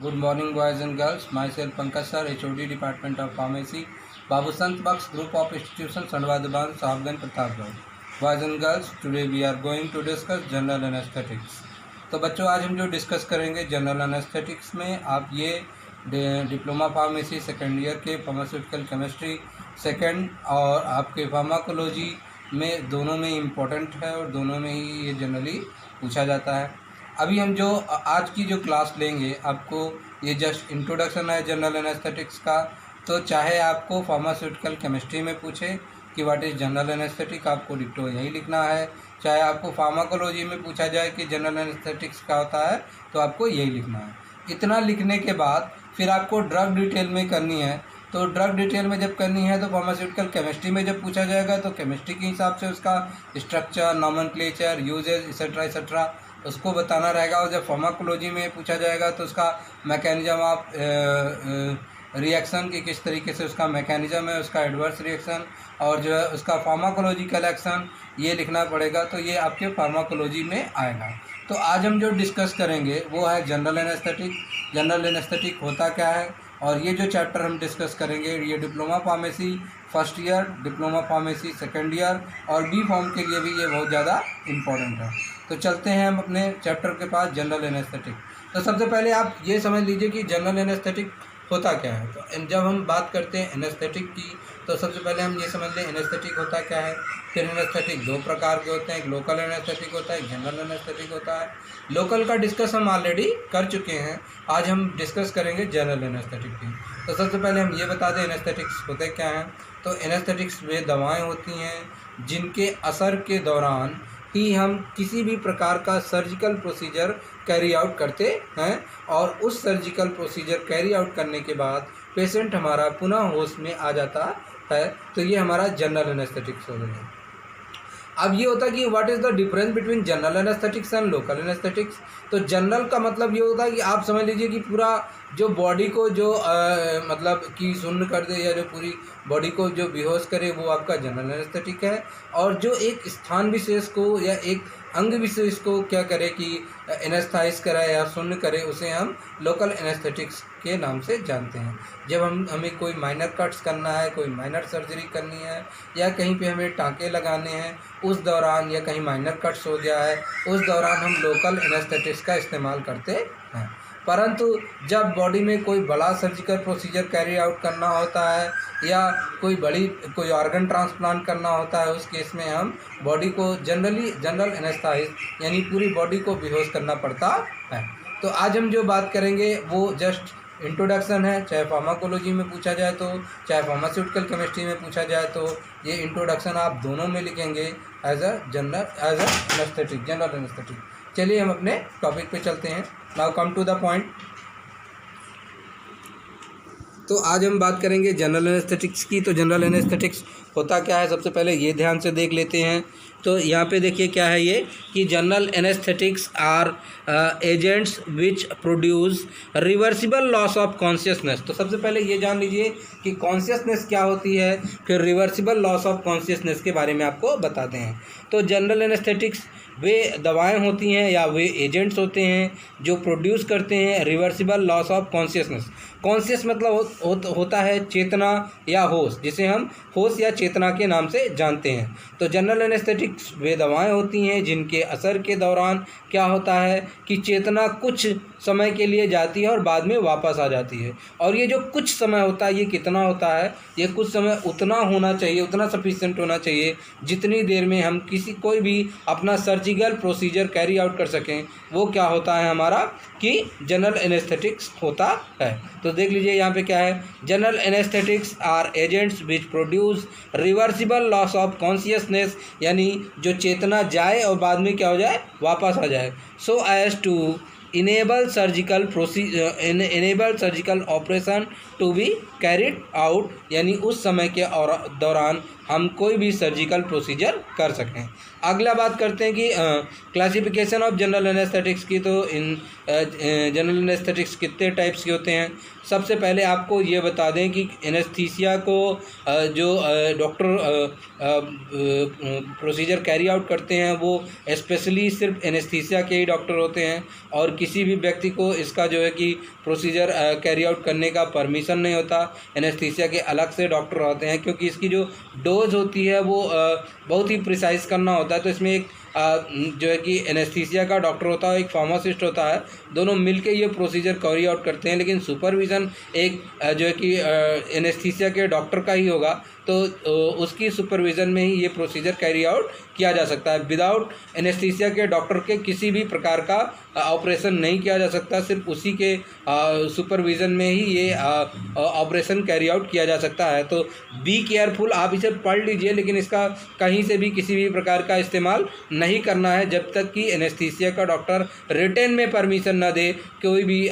Good morning, boys and girls. Myself Pankaj sir, HOD Department of Pharmacy, Babu Sant Baks Group of Institutions, Sandwadaban, Sahabganj, Pratapgarh. Boys and girls, today we are going to discuss general anaesthetics. तो बच्चों, आज हम जो discuss करेंगे general anaesthetics में, आप ये diploma pharmacy second year के फार्मास्यूटिकल केमिस्ट्री सेकेंड और आपके फार्माकोलॉजी में दोनों में इम्पोर्टेंट है और दोनों में ही ये जनरली पूछा जाता है। अभी हम जो आज की जो क्लास लेंगे, आपको ये जस्ट इंट्रोडक्शन है जनरल एनेस्थेटिक्स का। तो चाहे आपको फार्मास्यूटिकल केमिस्ट्री में पूछे कि व्हाट इज़ जनरल एनेस्थेटिक, आपको डिक्टो यही लिखना है। चाहे आपको फार्माकोलॉजी में पूछा जाए कि जनरल एनेस्थेटिक्स क्या होता है, तो आपको यही लिखना है। इतना लिखने के बाद फिर आपको ड्रग डिटेल में करनी है। तो ड्रग डिटेल में जब करनी है तो फार्मास्यूटिकल केमिस्ट्री में जब पूछा जाएगा तो केमिस्ट्री के हिसाब से उसका स्ट्रक्चर, नॉमेनक्लेचर, यूजेज एक्सेट्रा उसको बताना रहेगा। और जब फार्माकोलॉजी में पूछा जाएगा तो उसका मैकेनिज्म ऑफ रिएक्शन की किस तरीके से उसका मैकेनिज्म है, उसका एडवर्स रिएक्शन और जो है उसका फार्माकोलॉजिकल एक्शन, ये लिखना पड़ेगा। तो ये आपके फार्माकोलॉजी में आएगा। तो आज हम जो डिस्कस करेंगे वो है जनरल एनेस्थेटिक। जनरल एनेस्थेटिक होता क्या है, और ये जो चैप्टर हम डिस्कस करेंगे ये diploma pharmacy first year, diploma pharmacy second year और बी फॉर्म के लिए भी ये बहुत ज़्यादा इम्पोर्टेंट है। तो चलते हैं हम अपने चैप्टर के पास, जनरल एनेस्थेटिक। तो सबसे पहले आप ये समझ लीजिए कि जनरल एनेस्थेटिक होता क्या है। तो जब हम बात करते हैं एनेस्थेटिक की, तो सबसे पहले हम ये समझ लें एनेस्थेटिक होता क्या है। फिर एनेस्थेटिक दो प्रकार के होते हैं, एक लोकल एनेस्थेटिक होता है, एक जनरल एनेस्थेटिक होता है। लोकल का डिस्कस हम ऑलरेडी कर चुके हैं, आज हम डिस्कस करेंगे जनरल एनेस्थेटिक की। तो सबसे पहले हम ये बता दें एनेस्थेटिक्स होते क्या हैं। तो एनेस्थेटिक्स वे दवाएँ होती हैं जिनके असर के दौरान ही हम किसी भी प्रकार का सर्जिकल प्रोसीजर कैरी आउट करते हैं, और उस सर्जिकल प्रोसीजर कैरी आउट करने के बाद पेशेंट हमारा पुनः होश में आ जाता है। तो ये हमारा जनरल एनेस्थेटिक्स हो गया। अब ये होता है कि what is the difference between general anaesthetics and local anaesthetics. तो जनरल का मतलब ये होता है कि आप समझ लीजिए कि पूरा जो बॉडी को जो मतलब कि शून्य कर दे या जो पूरी बॉडी को जो बेहोश करे, वो आपका जनरल एनेस्थेटिक है। और जो एक स्थान विशेष को या एक अंग विशेष को क्या करे कि एनेस्थाइज कराए या शून्य करे, उसे हम लोकल एनेस्थेटिक्स के नाम से जानते हैं। जब हमें कोई माइनर कट्स करना है, कोई माइनर सर्जरी करनी है, या कहीं पे हमें टाँके लगाने हैं उस दौरान, या कहीं माइनर कट्स हो गया है उस दौरान हम लोकल एनेस्थेटिक्स का इस्तेमाल करते हैं। परंतु जब बॉडी में कोई बड़ा सर्जिकल प्रोसीजर कैरी आउट करना होता है या कोई ऑर्गन ट्रांसप्लांट करना होता है, उस केस में हम बॉडी को जनरल एनेस्थाइज यानी पूरी बॉडी को बेहोश करना पड़ता है। तो आज हम जो बात करेंगे वो जस्ट इंट्रोडक्शन है। चाहे फार्माकोलॉजी में पूछा जाए तो, चाहे फार्मास्यूटिकल केमिस्ट्री में पूछा जाए तो, ये इंट्रोडक्शन आप दोनों में लिखेंगे as a anaesthetic, general anaesthetic. चलिए हम अपने टॉपिक पे चलते हैं। Now come to the point. तो आज हम बात करेंगे जनरल एनेस्थेटिक्स की। तो जनरल एनेस्थेटिक्स होता क्या है, सबसे पहले ये ध्यान से देख लेते हैं। तो यहाँ पे देखिए क्या है ये कि general anaesthetics are agents which produce reversible loss of consciousness. तो सबसे पहले ये जान लीजिए कि कॉन्शियसनेस क्या होती है, फिर रिवर्सिबल लॉस ऑफ कॉन्शियसनेस के बारे में आपको बताते हैं। तो जनरल एनेस्थेटिक्स वे दवाएं होती हैं या वे एजेंट्स होते हैं जो प्रोड्यूस करते हैं reversible loss of consciousness. Conscious मतलब होता है चेतना या होश, जिसे हम होश या चेतना के नाम से जानते हैं। तो जनरल एनेस्थेटिक्स वे दवाएं होती हैं जिनके असर के दौरान क्या होता है कि चेतना कुछ समय के लिए जाती है और बाद में वापस आ जाती है। और ये जो कुछ समय होता है ये कितना होता है, ये कुछ समय उतना होना चाहिए, उतना सफिशिएंट होना चाहिए जितनी देर में हम कोई भी अपना सर्जिकल प्रोसीजर कैरी आउट कर सकें। वो क्या होता है हमारा कि जनरल एनेस्थेटिक्स होता है। तो देख लीजिए यहाँ पे क्या है, general anaesthetics are agents which produce reversible loss of consciousness, यानी जो चेतना जाए और बाद में क्या हो जाए, वापस आ जाए। So as to enable surgical operation to be carried out, यानी उस समय के दौरान हम कोई भी सर्जिकल प्रोसीजर कर सकें। अगला बात करते हैं कि क्लासिफिकेशन ऑफ जनरल एनेस्थेटिक्स की। तो इन जनरल एनेस्थेटिक्स कितने टाइप्स के होते हैं। सबसे पहले आपको ये बता दें कि एनेस्थीसिया को जो डॉक्टर प्रोसीजर कैरी आउट करते हैं वो स्पेशली सिर्फ एनेस्थीसिया के ही डॉक्टर होते हैं, और किसी भी व्यक्ति को इसका जो है कि प्रोसीजर कैरी आउट करने का परमिशन नहीं होता। एनेस्थीसिया के अलग से डॉक्टर होते हैं, क्योंकि इसकी जो डोज होती है वो बहुत ही प्रिसाइज करना होता है। तो इसमें एक जो है कि एनेस्थीसिया का डॉक्टर होता है, एक फार्मासिस्ट होता है, दोनों मिलके ये प्रोसीजर कैरी आउट करते हैं। लेकिन सुपरविज़न एक जो है कि एनेस्थीसिया के डॉक्टर का ही होगा, तो उसकी सुपरविज़न में ही ये प्रोसीजर कैरी आउट किया जा सकता है। विदाउट एनेस्थीसिया के डॉक्टर के किसी भी प्रकार का ऑपरेशन नहीं किया जा सकता, सिर्फ उसी के सुपरविज़न में ही ये ऑपरेशन कैरी आउट किया जा सकता है। तो बी केयरफुल, आप इसे पढ़ लीजिए, लेकिन इसका कहीं से भी किसी भी प्रकार का इस्तेमाल नहीं करना है जब तक कि एनेस्थीसिया का डॉक्टर रिटेन में परमिशन ना दे कोई भी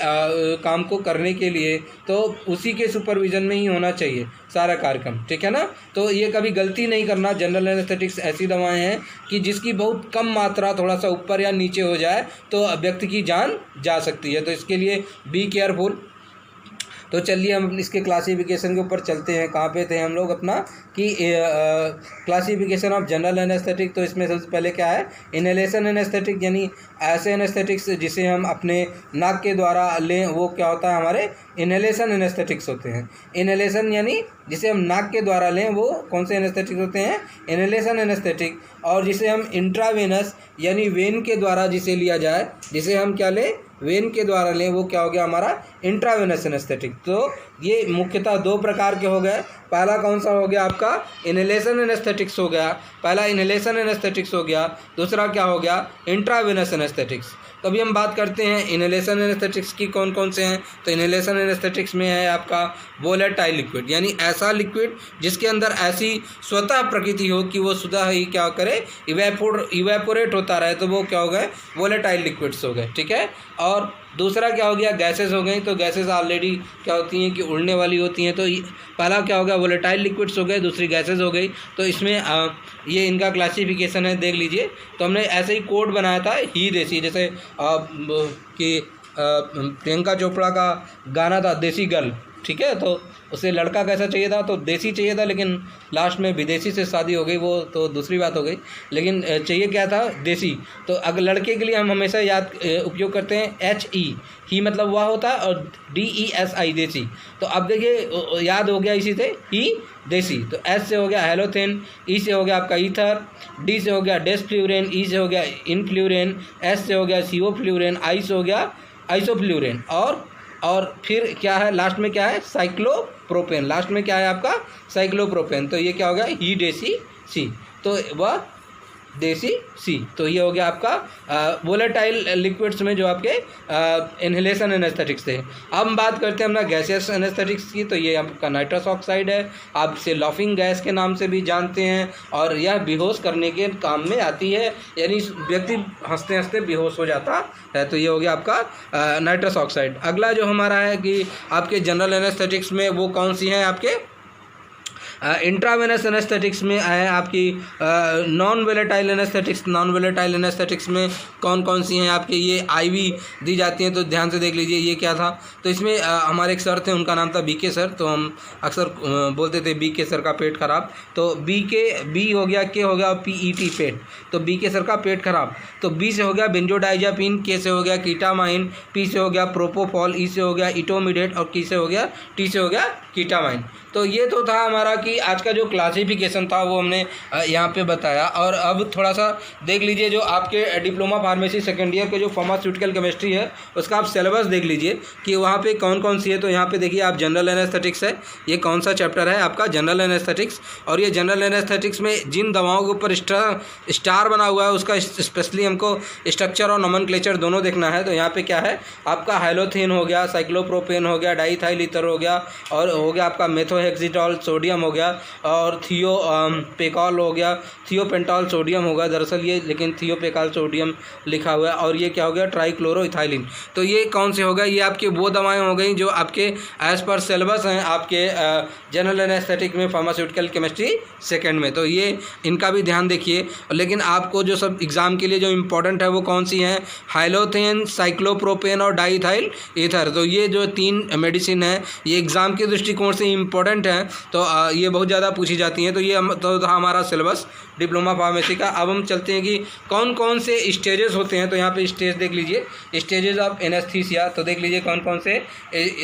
काम को करने के लिए, तो उसी के सुपरविज़न में ही होना चाहिए सारा कार्यक्रम, ठीक है ना। तो ये कभी गलती नहीं करना। जनरल एनेस्थेटिक्स ऐसी दवाएं हैं कि जिसकी बहुत कम मात्रा थोड़ा सा ऊपर या नीचे हो जाए तो व्यक्ति की जान जा सकती है, तो इसके लिए बी केयरफुल। तो चलिए हम इसके क्लासिफिकेशन के ऊपर चलते हैं। कहाँ पे थे हम लोग अपना कि क्लासिफिकेशन ऑफ जनरल एनेस्थेटिक। तो इसमें सबसे पहले क्या है, इनहेलेशन एनेस्थेटिक, यानी ऐसे एनेस्थेटिक्स जिसे हम अपने नाक के द्वारा लें, वो क्या होता है, हमारे इनहेलेशन एनेस्थेटिक्स होते हैं। इनहेलेशन यानी जिसे हम नाक के द्वारा लें, वो कौन से एनेस्थेटिक्स होते हैं, इनहेलेशन एनेस्थेटिक। और जिसे हम इंट्रावेनस यानी वेन के द्वारा जिसे लिया जाए, जिसे हम क्या लें, वेन के द्वारा लें, वो क्या हो गया हमारा इंट्रावेनस एनेस्थेटिक। तो ये मुख्यतः दो प्रकार के हो गए। पहला कौन सा हो गया आपका, इनहेलेशन एनेस्थेटिक्स हो गया, पहला इनहेलेशन एनेस्थेटिक्स हो गया, दूसरा क्या हो गया, इंट्रावेनस एनेस्थेटिक्स। तो अभी हम बात करते हैं इनहेलेशन एनेस्थेटिक्स की कौन कौन से हैं। तो इनहेलेशन एनेस्थेटिक्स में है आपका वोलेटाइल लिक्विड, यानी ऐसा लिक्विड जिसके अंदर ऐसी स्वतः प्रकृति हो कि वो स्वतः ही क्या करे, इवेपोरेट होता रहे, तो वो क्या हो गए, वोलेटाइल लिक्विड्स हो गए, ठीक है। और दूसरा क्या हो गया, गैसेस हो गई। तो गैसेस ऑलरेडी क्या होती हैं कि उड़ने वाली होती हैं। तो पहला क्या हो गया, वोलेटाइल लिक्विड्स हो गए, दूसरी गैसेस हो गई। तो इसमें ये इनका क्लासिफिकेशन है, देख लीजिए। तो हमने ऐसे ही कोड बनाया था ही देसी, जैसे कि प्रियंका चोपड़ा का गाना था देसी गर्ल, ठीक है। तो उसे लड़का कैसा चाहिए था, तो देसी चाहिए था, लेकिन लास्ट में विदेशी से शादी हो गई, वो तो दूसरी बात हो गई, लेकिन चाहिए क्या था, देसी। तो अगर लड़के के लिए हम हमेशा याद उपयोग करते हैं HE, ही मतलब वह होता है, और DESI देसी। तो अब देखिए याद हो गया इसी से, ही देसी। तो S से हो गया हेलोथेन, E से हो गया आपका ईथर, D से हो गया डेसफ्लूरेन, E से हो गया इनफ्लूरेन, S से हो गया सीओफ्लूरेन, I से हो गया आइसोफ्लूरेन, और फिर क्या है लास्ट में, क्या है, साइक्लोप्रोपेन। लास्ट में क्या है आपका, साइक्लोप्रोपेन। तो ये क्या हो गया, ही देसी सी, तो वह देसी सी। तो ये हो गया आपका वोलेटाइल लिक्विड्स में जो आपके इनहेलेशन एनेस्थेटिक्स थे। अब हम बात करते हैं अपना गैसियस एनेस्थेटिक्स की। तो ये आपका नाइट्रस ऑक्साइड है, आप इसे लाफिंग गैस के नाम से भी जानते हैं, और यह बेहोश करने के काम में आती है, यानी व्यक्ति हंसते हंसते बेहोश हो जाता है। तो ये हो गया आपका नाइट्रस ऑक्साइड। अगला जो हमारा है कि आपके जनरल एनेस्थेटिक्स में वो कौन सी हैं, आपके इंट्रावेनस एनेस्थेटिक्स में है आपकी non volatile anaesthetics. Non volatile anaesthetics में कौन कौन सी हैं आपके, ये IV दी जाती हैं। तो ध्यान से देख लीजिए ये क्या था। तो इसमें हमारे एक सर थे, उनका नाम था BK सर। तो हम अक्सर बोलते थे BK सर का पेट खराब। तो B हो गया, K हो गया, PET पेट। तो BK सर का पेट खराब। तो B से हो गया बेंजोडाइजापिन, K से हो गया कीटामाइन, P से हो गया प्रोपोफॉल, E से हो गया इटोमिडेट, और T से हो गया कीटामाइन। तो ये तो था हमारा कि आज का जो क्लासिफिकेशन था वो हमने यहाँ पे बताया। और अब थोड़ा सा देख लीजिए, जो आपके डिप्लोमा फार्मेसी सेकेंड ईयर के जो फार्मास्यूटिकल केमिस्ट्री है उसका आप सिलेबस देख लीजिए कि वहाँ पे कौन कौन सी है। तो यहाँ पे देखिए आप जनरल एनेस्थेटिक्स है, ये कौन सा चैप्टर है आपका, जनरल एनेस्थेटिक्स। और ये जनरल एनेस्थेटिक्स में जिन दवाओं के ऊपर स्टार बना हुआ है उसका स्पेशली हमको स्ट्रक्चर और नोमेनक्लेचर दोनों देखना है। तो यहाँ पे क्या है आपका हाइलोथेन हो गया, साइक्लोप्रोपेन हो गया, डाइथाइल ईथर हो गया, और हो गया आपका मेथोहेक्सिटॉल सोडियम हो गया, और थियोपेकॉल हो गया, थियोपेंटॉल सोडियम होगा दरअसल ये, लेकिन थियोपेकॉल सोडियम लिखा हुआ है। और ये क्या हो गया, ट्राइक्लोरोइथाइलिन। तो ये कौन से हो गए, ये आपके वो दवाएं हो गई जो आपके एज पर सिलेबस हैं आपके जनरल एनेस्थेटिक में फार्मास्यूटिकल केमिस्ट्री सेकेंड में। तो ये इनका भी ध्यान देखिए। लेकिन आपको जो सब एग्ज़ाम के लिए जो इम्पोर्टेंट है वो कौन सी हैं, हाइलोथेन, साइक्लोप्रोपेन और डाइथाइल ईथर। तो ये जो 3 मेडिसिन है ये एग्ज़ाम के दृष्टिकोण से इम्पोर्टेंट है। तो ये बहुत ज़्यादा पूछी जाती हैं। तो ये तो था हमारा सिलेबस डिप्लोमा फार्मेसी का। अब हम चलते हैं कि कौन कौन से स्टेजेस होते हैं। तो यहाँ पे स्टेज देख लीजिए, स्टेजेस ऑफ एनेस्थीसिया। तो देख लीजिए कौन कौन से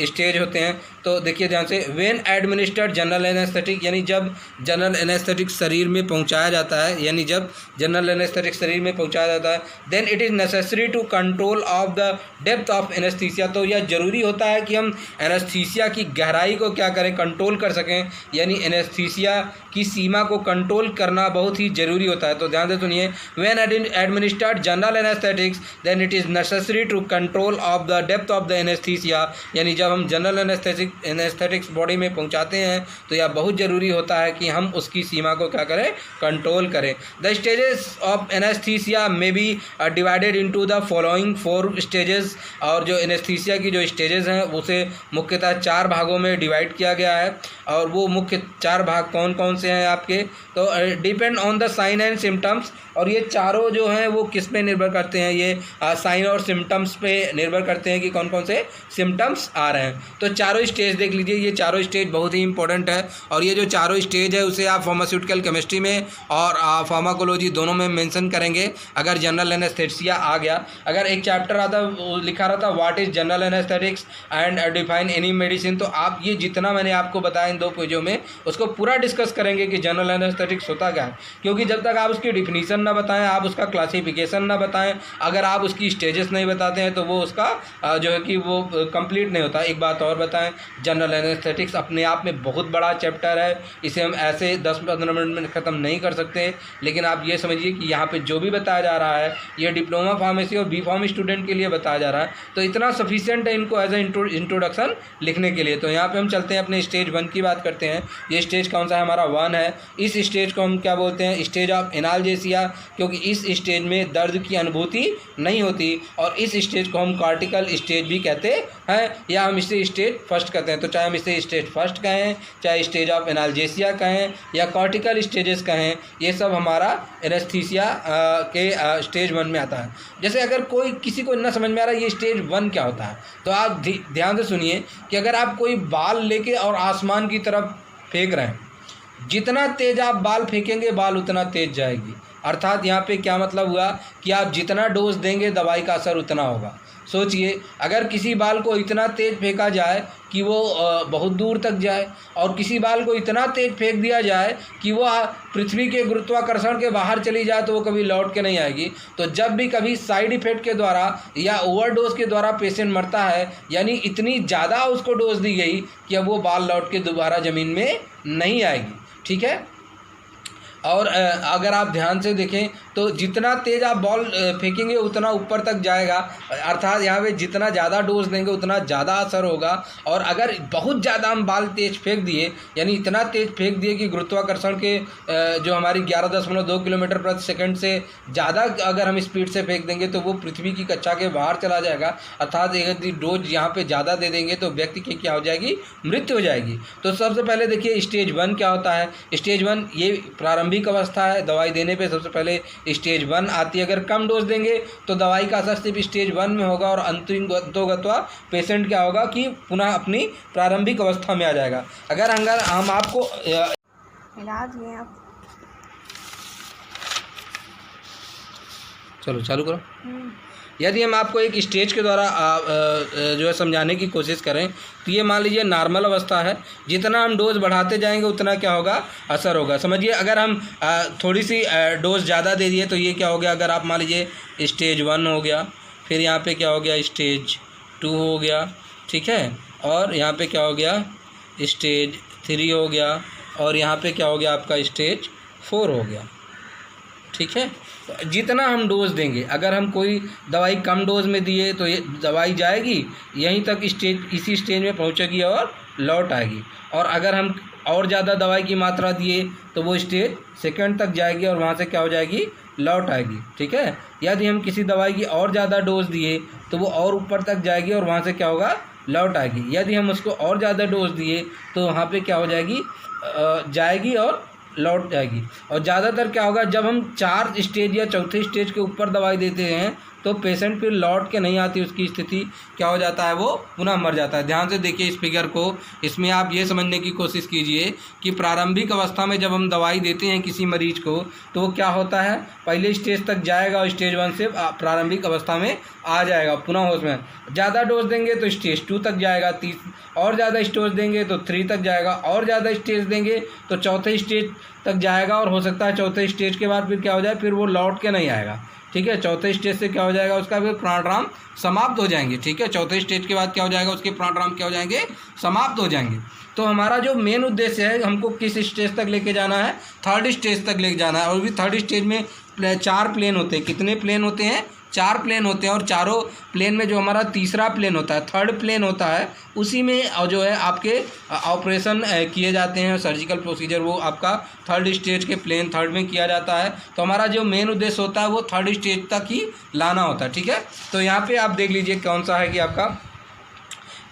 स्टेज होते हैं। तो देखिए ध्यान से, व्हेन एडमिनिस्टर्ड जनरल एनेस्थेटिक, यानी जब जनरल एनेस्थेटिक शरीर में पहुँचाया जाता है, यानी जब जनरल एनेस्थेटिक शरीर में पहुँचाया जाता है, then it is necessary to control of the depth of anaesthesia. तो यह ज़रूरी होता है कि हम एनेस्थीसिया की गहराई को क्या करें, कंट्रोल कर सकें, यानी एनेस्थीसिया की सीमा को कंट्रोल करना बहुत ही ज़रूरी होता है। तो ध्यान से सुनिए, when administered general anaesthetics then it is necessary to control of the depth of the anaesthesia, यानी जब हम जनरल एनेस्थेटिक्स बॉडी में पहुंचाते हैं तो यह बहुत ज़रूरी होता है कि हम उसकी सीमा को क्या करें, कंट्रोल करें। द स्टेजेस ऑफ एनेस्थीसिया में be divided into the following 4 stages. और जो एनेस्थीसिया की जो स्टेजेस हैं उसे मुख्यतः 4 भागों में डिवाइड किया गया है। और वो मुख्य 4 भाग कौन कौन से हैं आपके, तो depend on the sign and symptoms. और ये चारों जो हैं वो किस पे निर्भर करते हैं, ये साइन और सिम्टम्स पे निर्भर करते हैं कि कौन कौन से सिम्टम्स आ रहे हैं। तो चारों स्टेज देख लीजिए, ये चारों स्टेज बहुत ही इंपॉर्टेंट है। और ये जो चारों स्टेज है उसे आप फार्मास्यूटिकल केमिस्ट्री में और फार्माकोलॉजी दोनों में मेंशन करेंगे अगर जनरल एनेस्थेसिया आ गया। अगर एक चैप्टर आता लिखा रहता what is general anaesthetics and define any medicine, तो आप ये जितना मैंने आपको बताया इन 2 पेजों में उसको पूरा डिस्कस करेंगे कि जनरल एनेस्थेटिक्स होता क्या है। क्योंकि जब तक आप उसकी डिफिनीसन ना बताएं, आप उसका क्लासिफिकेशन ना बताएं, अगर आप उसकी स्टेजेस नहीं बताते हैं तो वो उसका जो है कि वो कंप्लीट नहीं होता। एक बात और बताएं, जनरल एनेस्थेटिक्स अपने आप में बहुत बड़ा चैप्टर है, इसे हम ऐसे 10-15 मिनट में ख़त्म नहीं कर सकते। लेकिन आप ये समझिए कि यहाँ पे जो भी बताया जा रहा है ये डिप्लोमा फार्मेसी और बी फार्म स्टूडेंट के लिए बताया जा रहा है, तो इतना सफिशिएंट है इनको एज ए इंट्रोडक्शन लिखने के लिए। तो यहाँ पे हम चलते हैं अपने स्टेज 1 की बात करते हैं। ये स्टेज कौन सा है, हमारा 1 है। इस स्टेज को हम क्या बोलते हैं, स्टेज ऑफ एनाल्जेसिया, क्योंकि इस स्टेज में दर्द की अनुभूति नहीं होती। और इस स्टेज को हम कॉर्टिकल स्टेज भी कहते हैं, या हम इसे स्टेज फर्स्ट कहते हैं। तो चाहे हम इसे स्टेज फर्स्ट कहें, चाहे स्टेज ऑफ एनाल्जेसिया कहें, या कॉर्टिकल स्टेजेस कहें, ये सब हमारा एनेस्थीसिया के स्टेज 1 में आता है। जैसे अगर कोई किसी को ना समझ में आ रहा है ये स्टेज 1 क्या होता है, तो आप ध्यान से सुनिए कि अगर आप कोई बाल लेके और आसमान की तरफ फेंक रहे हैं, जितना तेज़ आप बाल फेंकेंगे बाल उतना तेज़ जाएगी। अर्थात यहाँ पे क्या मतलब हुआ कि आप जितना डोज देंगे दवाई का असर उतना होगा। सोचिए, अगर किसी बाल को इतना तेज़ फेंका जाए कि वो बहुत दूर तक जाए, और किसी बाल को इतना तेज़ फेंक दिया जाए कि वो पृथ्वी के गुरुत्वाकर्षण के बाहर चली जाए तो वो कभी लौट के नहीं आएगी। तो जब भी कभी साइड इफ़ेक्ट के द्वारा या ओवरडोज के द्वारा पेशेंट मरता है, यानी इतनी ज़्यादा उसको डोज दी गई कि अब वो बाल लौट के दोबारा ज़मीन में नहीं आएगी। ठीक है। और अगर आप ध्यान से देखें तो जितना तेज़ आप बॉल फेंकेंगे उतना ऊपर तक जाएगा। अर्थात यहाँ पे जितना ज़्यादा डोज देंगे उतना ज़्यादा असर होगा। और अगर बहुत ज़्यादा हम बाल तेज़ फेंक दिए, यानी इतना तेज़ फेंक दिए कि गुरुत्वाकर्षण के जो हमारी 11.2 किलोमीटर प्रति सेकंड से ज़्यादा अगर हम स्पीड से फेंक देंगे तो वो पृथ्वी की कक्षा के बाहर चला जाएगा। अर्थात यदि डोज यहाँ पर ज़्यादा दे देंगे तो व्यक्ति की क्या हो जाएगी, मृत्यु हो जाएगी। तो सबसे पहले देखिए स्टेज 1 क्या होता है। स्टेज 1 ये प्रारंभिक अवस्था है। दवाई देने पे सबसे पहले स्टेज 1 आती है। अगर कम डोज देंगे तो दवाई का असर सिर्फ स्टेज 1 में होगा और अंतोगत्वा पेशेंट क्या होगा कि पुनः अपनी प्रारंभिक अवस्था में आ जाएगा। अगर हम आपको इलाज में आप चलो चालू करो। यदि हम आपको एक स्टेज के द्वारा जो है समझाने की कोशिश करें तो ये मान लीजिए नॉर्मल अवस्था है। जितना हम डोज बढ़ाते जाएंगे उतना क्या होगा, असर होगा। समझिए, अगर हम थोड़ी सी डोज ज़्यादा दे दिए तो ये क्या हो गया, अगर आप मान लीजिए स्टेज 1 हो गया, फिर यहाँ पे क्या हो गया स्टेज 2 हो गया, ठीक है, और यहाँ पे क्या हो गया स्टेज 3 हो गया, और यहाँ पे क्या हो गया आपका स्टेज 4 हो गया। ठीक है। जितना हम डोज देंगे, अगर हम कोई दवाई कम डोज में दिए तो ये दवाई जाएगी यहीं तक स्टेज, इसी स्टेज में पहुंचेगी और लौट आएगी। और अगर हम और ज़्यादा दवाई की मात्रा दिए तो वो स्टेज 2 तक जाएगी और वहाँ से क्या हो जाएगी, लौट आएगी। ठीक है। यदि हम किसी दवाई की और ज़्यादा डोज दिए तो वो और ऊपर तक जाएगी और वहाँ से क्या होगा, लौट आएगी। यदि हम उसको और ज़्यादा डोज दिए तो वहाँ पे क्या हो जाएगी, जाएगी और लौट जाएगी। और ज़्यादातर क्या होगा, जब हम 4 स्टेज या चौथे स्टेज के ऊपर दवाई देते हैं तो पेशेंट फिर लौट के नहीं आती, उसकी स्थिति क्या हो जाता है, वो पुनः मर जाता है। ध्यान से देखिए इस फिगर को, इसमें आप ये समझने की कोशिश कीजिए कि प्रारंभिक अवस्था में जब हम दवाई देते हैं किसी मरीज को तो वो क्या होता है, पहले स्टेज तक जाएगा और स्टेज 1 से प्रारंभिक अवस्था में आ जाएगा, पुनः होश में। ज़्यादा डोज देंगे तो स्टेज 2 तक जाएगा, और ज़्यादा स्टेज देंगे तो 3 तक जाएगा, और ज़्यादा स्टेज देंगे तो चौथे स्टेज तक जाएगा, और हो सकता है चौथे स्टेज के बाद फिर क्या हो जाए, फिर वो लौट के नहीं आएगा। ठीक है, चौथे स्टेज से क्या हो जाएगा, उसका फिर प्राणायाम समाप्त हो जाएंगे। ठीक है, चौथे स्टेज के बाद क्या हो जाएगा, उसके प्राणायाम क्या हो जाएंगे, समाप्त हो जाएंगे। तो हमारा जो मेन उद्देश्य है, हमको किस स्टेज तक लेके जाना है, 3rd स्टेज तक लेके जाना है। और भी 3rd स्टेज में 4 प्लेन होते हैं। कितने प्लेन होते हैं, 4 प्लेन होते हैं। और चारों प्लेन में जो हमारा तीसरा प्लेन होता है, 3rd प्लेन होता है, उसी में जो है आपके ऑपरेशन किए जाते हैं, सर्जिकल प्रोसीजर वो आपका 3rd स्टेज के प्लेन 3rd में किया जाता है। तो हमारा जो मेन उद्देश्य होता है वो 3rd स्टेज तक ही लाना होता है। ठीक है, तो यहाँ पे आप देख लीजिए कौन सा है कि आपका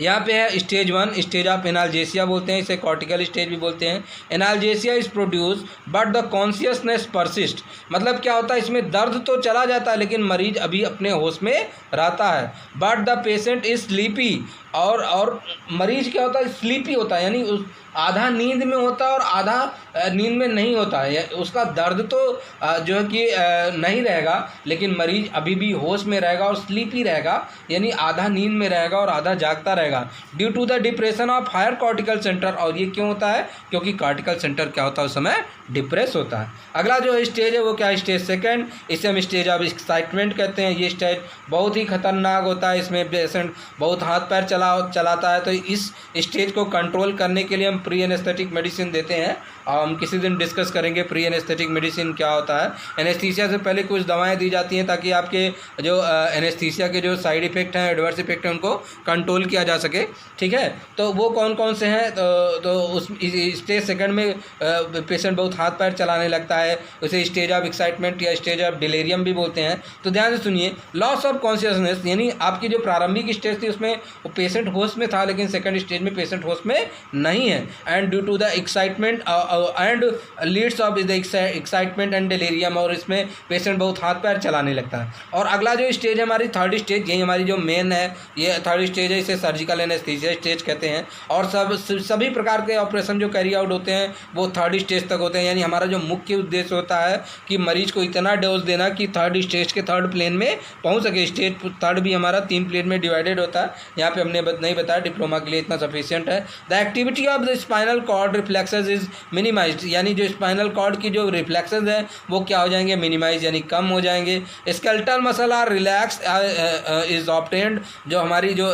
यहाँ पे है स्टेज 1, स्टेज ऑफ एनाल्जेसिया बोलते हैं इसे, कॉर्टिकल स्टेज भी बोलते हैं। Analgesia is produce but the consciousness persist. मतलब क्या होता है, इसमें दर्द तो चला जाता है लेकिन मरीज अभी अपने होश में रहता है। But the patient is sleepy, और मरीज क्या होता है, स्लीपी होता है, यानी उस आधा नींद में होता है और आधा नींद में नहीं होता है। उसका दर्द तो जो है कि नहीं रहेगा, लेकिन मरीज अभी भी होश में रहेगा और स्लीपी रहेगा, यानी आधा नींद में रहेगा और आधा जागता रहेगा, due to the depression of higher cortical centre. और ये क्यों होता है, क्योंकि कॉर्टिकल सेंटर क्या होता है, उस समय डिप्रेस होता है। अगला जो स्टेज है वो क्या है, स्टेज 2, इसे हम स्टेज ऑफ एक्साइटमेंट कहते हैं। ये स्टेज बहुत ही खतरनाक होता है, इसमें पेशेंट बहुत हाथ पैर चलाता है। तो इस स्टेज को कंट्रोल करने के लिए हम प्री एनेस्थेटिक मेडिसिन देते हैं। हम किसी दिन डिस्कस करेंगे प्री एनेस्थेटिक मेडिसिन क्या होता है। एनेस्थीसिया से पहले कुछ दवाएं दी जाती हैं ताकि आपके जो एनेस्थीसिया के जो साइड इफेक्ट हैं, एडवर्स इफेक्ट हैं, उनको कंट्रोल किया जा सके। ठीक है, तो वो कौन कौन से हैं, तो उस स्टेज 2 में पेशेंट बहुत हाथ पैर चलाने लगता है, उसे स्टेज ऑफ एक्साइटमेंट या स्टेज ऑफ डिलेरियम भी बोलते हैं। तो ध्यान से सुनिए, लॉस ऑफ कॉन्शियसनेस, यानी आपकी जो प्रारंभिक स्टेज थी उसमें पेशेंट होश में था, लेकिन 2nd स्टेज में पेशेंट होश में नहीं है। And due to the excitement and leads of the excitement and delirium, और इसमें पेशेंट बहुत हाथ पैर चलाने लगता है। और अगला जो स्टेज है हमारी 3rd स्टेज, यही हमारी जो मेन है, ये 3rd स्टेज है, इसे सर्जिकल एनेस्थीसिया स्टेज कहते हैं। और सभी प्रकार के ऑपरेशन जो कैरी आउट होते हैं वो 3rd स्टेज तक होते हैं। यानी हमारा जो मुख्य उद्देश्य होता है कि मरीज को इतना डोज देना कि 3rd स्टेज के 3rd प्लेन में पहुंच सके। स्टेज 3rd भी हमारा 3 प्लेन में डिवाइडेड होता है, यहाँ पे हमने नहीं बताया, डिप्लोमा के लिए इतना सफिशिएंट है। The activity of the spinal cord reflexes is minimised, यानी जो स्पाइनल कॉर्ड की जो रिफ्लेक्सेस हैं वो क्या हो जाएंगे, मिनिमाइज यानी कम हो जाएंगे। Skeletal muscle are relax is obtained, जो हमारी जो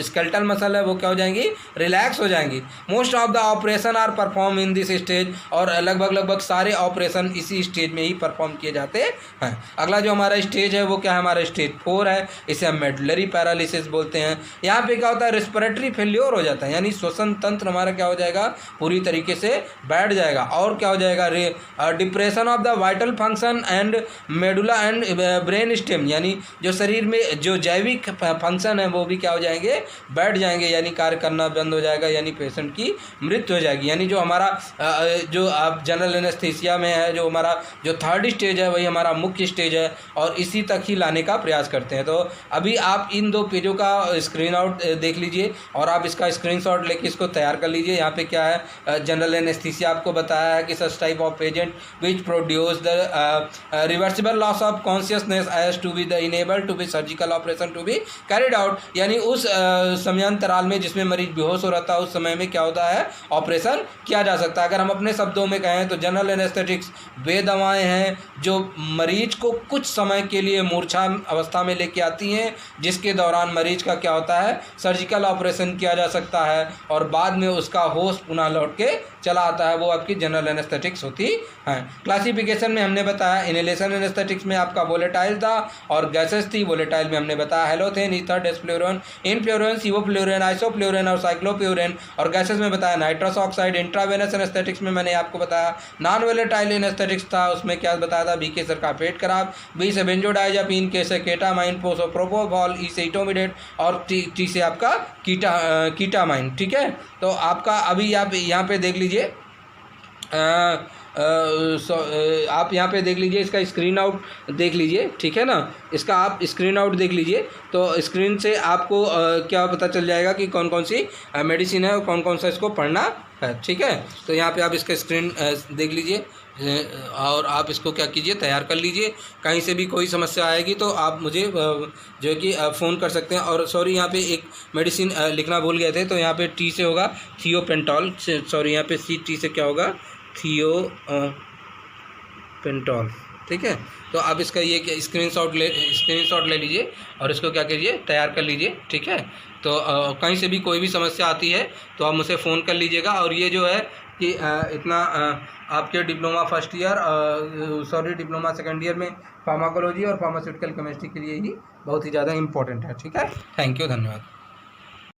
स्केलेटल मसल है वो क्या हो जाएंगी, रिलैक्स हो जाएंगी। Most of the operation are perform in this stage, और लगभग सारे ऑपरेशन इसी स्टेज में ही परफॉर्म किए जाते हैं। अगला जो हमारा स्टेज है वो क्या है, हमारा स्टेज 4 है, इसे हम मेडुलरी पैरालिसिस बोलते हैं। यहाँ पे क्या होता है, रेस्पिरेटरी फेल्योर हो जाता है, यानी श्वसन तंत्र हमारा क्या हो जाएगा, पूरी तरीके से बैठ जाएगा। और क्या हो जाएगा, depression of the vital function and medulla and brain stem, यानी जो शरीर में जो जैविक फंक्शन है वो भी क्या हो जाएंगे, बैठ जाएंगे, यानी कार्य करना बंद हो जाएगा, यानी पेशेंट की मृत्यु हो जाएगी। यानी जो हमारा जो आप जनरल एनेस्थीसिया में है, जो हमारा जो 3rd स्टेज है वही हमारा मुख्य स्टेज है, और इसी तक ही लाने का प्रयास करते हैं। तो अभी आप इन 2 पेजों का स्क्रीन आउट देख लीजिए और आप इसका स्क्रीनशॉट लेके इसको तैयार कर लीजिए। यहाँ पे क्या है, जनरल एनेस्थीसिया आपको बताया है कि such type of patient which produce the reversible loss of consciousness as to be the enable to be surgical operation to be carried out, यानी उस समयांतराल में जिसमें मरीज बेहोश हो रहता है उस समय में क्या होता है, ऑपरेशन किया जा सकता है। अगर हम अपने शब्दों में कहें तो जनरल एनेस्थेटिक्स वे दवाएं हैं जो मरीज को कुछ समय के लिए मूर्छा अवस्था में लेके आती हैं, जिसके दौरान मरीज का क्या होता है, सर्जिकल ऑपरेशन किया जा सकता है और बाद में उसका होश पुनः लौट के चला आता है, वो आपकी जनरल एनेस्थेटिक्स होती है। क्लासिफिकेशन में हमने बताया, इनहेलेशन एनेस्थेटिक्स में आपका वोलेटाइल था और गैसेस थी। वोलेटाइल में हमने बताया हेलोथेन, ईथर, डेस्फ्लोरेन, इनफ्लोरेन, सिवोफ्लोरेन, आइसोफ्लोरेन और साइक्लोप्यूरेन, और गैसेस में बताया नाइट्रस ऑक्साइड। इंट्रावेनस एनेस्थेटिक्स में मैंने आपको बताया नॉन वोलेटाइल एनेस्थेटिक्स था, उसमें क्या बताया था, बी के सर का पेट खराब, बी से बेंजोडाइजापीन, के से केटामाइन, प्रोपोफॉल, ई से इटोमिडेट और टी से आपका कीटामाइन। ठीक है, तो आपका अभी आप यहाँ पे देख लीजिए आप यहाँ पे देख लीजिए, इसका स्क्रीन आउट देख लीजिए, ठीक है ना। इसका आप स्क्रीन आउट देख लीजिए, तो स्क्रीन से आपको क्या पता चल जाएगा कि कौन कौन सी मेडिसिन है और कौन कौन सा इसको पढ़ना है, ठीक है। तो यहाँ पे आप इसका स्क्रीन देख लीजिए और आप इसको क्या कीजिए, तैयार कर लीजिए। कहीं से भी कोई समस्या आएगी तो आप मुझे जो है कि फ़ोन कर सकते हैं। और सॉरी, यहाँ पे एक मेडिसिन लिखना भूल गए थे, तो यहाँ पे टी से होगा थियोपेंटॉल, सॉरी यहाँ पे टी से क्या होगा, थियोपेंटॉल, ठीक है। तो आप इसका ये स्क्रीनशॉट ले लीजिए और इसको क्या कीजिए, तैयार कर लीजिए, ठीक है। तो कहीं से भी कोई भी समस्या आती है तो आप मुझसे फ़ोन कर लीजिएगा। और ये जो है कि इतना आपके diploma first year, sorry diploma second year में फार्माकोलॉजी और फार्मास्यूटिकल केमिस्ट्री के लिए ही बहुत ही ज़्यादा इंपॉर्टेंट है, ठीक है। थैंक यू, धन्यवाद।